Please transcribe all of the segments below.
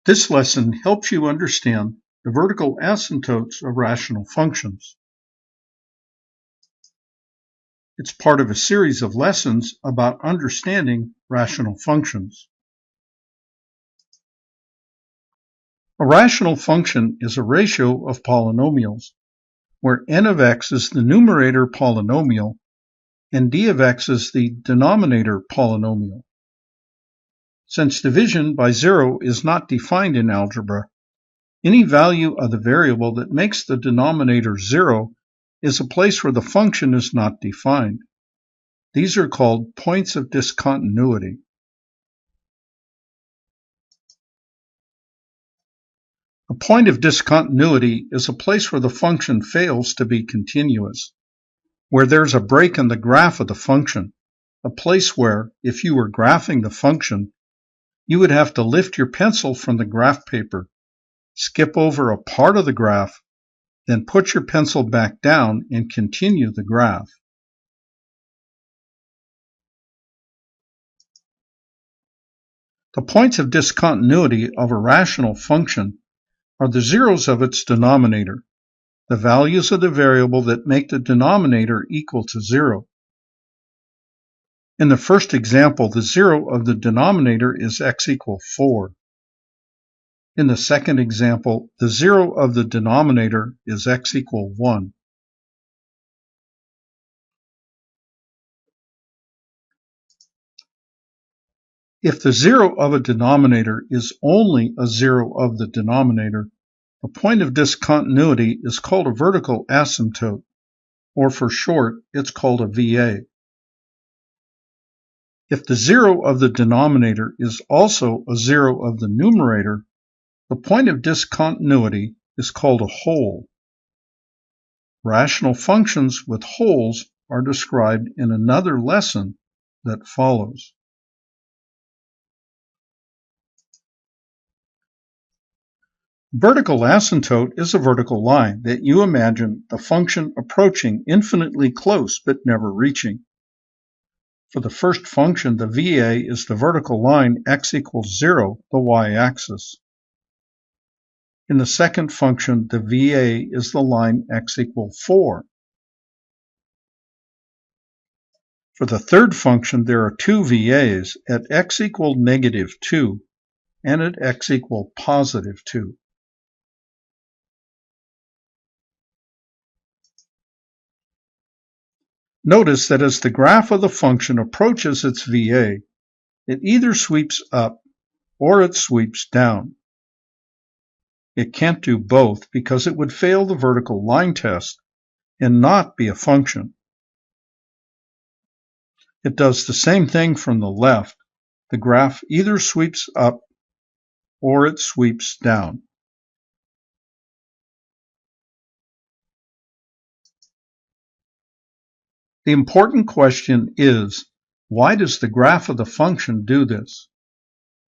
This lesson helps you understand the vertical asymptotes of rational functions. It's part of a series of lessons about understanding rational functions. A rational function is a ratio of polynomials, where n of x is the numerator polynomial and d of x is the denominator polynomial. Since division by zero is not defined in algebra, any value of the variable that makes the denominator zero is a place where the function is not defined. These are called points of discontinuity. A point of discontinuity is a place where the function fails to be continuous, where there's a break in the graph of the function, a place where, if you were graphing the function, you would have to lift your pencil from the graph paper, skip over a part of the graph, then put your pencil back down and continue the graph. The points of discontinuity of a rational function are the zeros of its denominator, the values of the variable that make the denominator equal to zero. In the first example, the zero of the denominator is x equal 4. In the second example, the zero of the denominator is x equal 1. If the zero of a denominator is only a zero of the denominator, the point of discontinuity is called a vertical asymptote, or for short, it's called a VA. If the zero of the denominator is also a zero of the numerator, the point of discontinuity is called a hole. Rational functions with holes are described in another lesson that follows. Vertical asymptote is a vertical line that you imagine the function approaching infinitely close but never reaching. For the first function, the VA is the vertical line x equals 0, the y-axis. In the second function, the VA is the line x equals 4. For the third function, there are two VAs at x equals -2 and at x equals +2. Notice that as the graph of the function approaches its VA, it either sweeps up or it sweeps down. It can't do both because it would fail the vertical line test and not be a function. It does the same thing from the left. The graph either sweeps up or it sweeps down. The important question is, why does the graph of the function do this?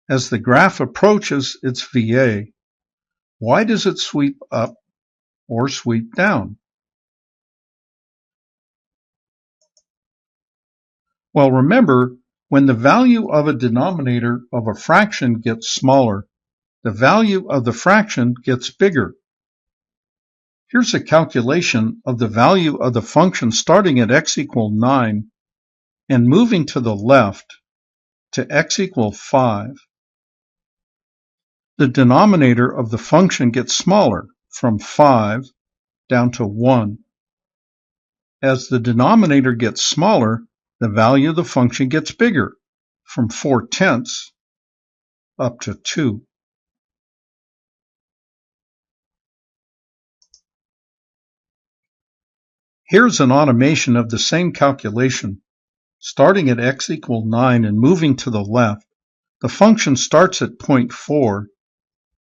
As the graph approaches its VA, why does it sweep up or sweep down? Well, remember, when the value of a denominator of a fraction gets smaller, the value of the fraction gets bigger. Here's a calculation of the value of the function starting at x equals 9 and moving to the left to x equals 5. The denominator of the function gets smaller from 5 down to 1. As the denominator gets smaller, the value of the function gets bigger from 4/10 up to 2. Here's an automation of the same calculation. Starting at x equals 9 and moving to the left, the function starts at 0.4,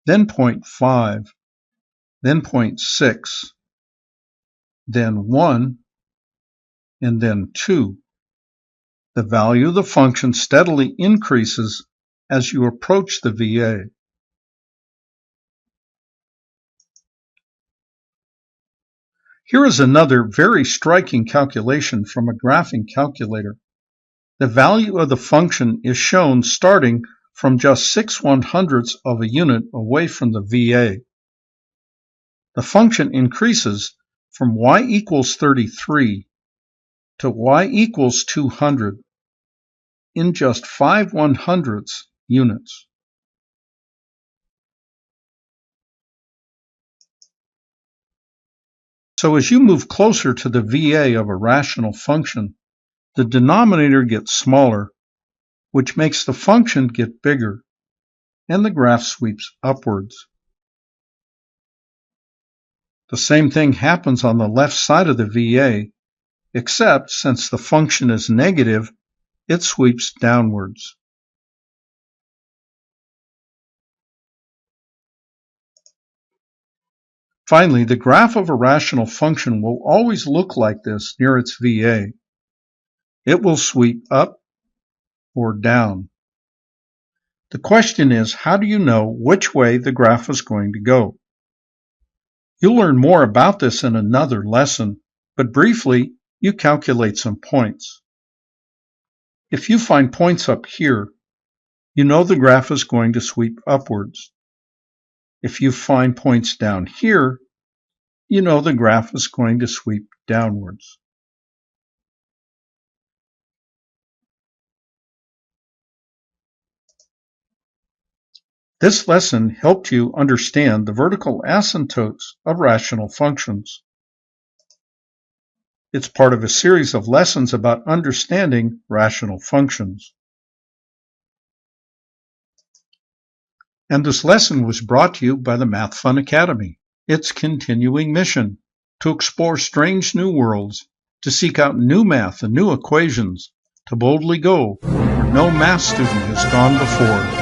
then 0.5, then 0.6, then 1, and then 2. The value of the function steadily increases as you approach the VA. Here is another very striking calculation from a graphing calculator. The value of the function is shown starting from just 6/100ths of a unit away from the VA. The function increases from y equals 33 to y equals 200 in just 5/100ths units. So as you move closer to the VA of a rational function, the denominator gets smaller, which makes the function get bigger, and the graph sweeps upwards. The same thing happens on the left side of the VA, except since the function is negative, it sweeps downwards. Finally, the graph of a rational function will always look like this near its VA. It will sweep up or down. The question is, how do you know which way the graph is going to go? You'll learn more about this in another lesson, but briefly, you calculate some points. If you find points up here, you know the graph is going to sweep upwards. If you find points down here, you know the graph is going to sweep downwards. This lesson helped you understand the vertical asymptotes of rational functions. It's part of a series of lessons about understanding rational functions. And this lesson was brought to you by the Math Fun Academy. Its continuing mission: to explore strange new worlds, to seek out new math and new equations, to boldly go where no math student has gone before.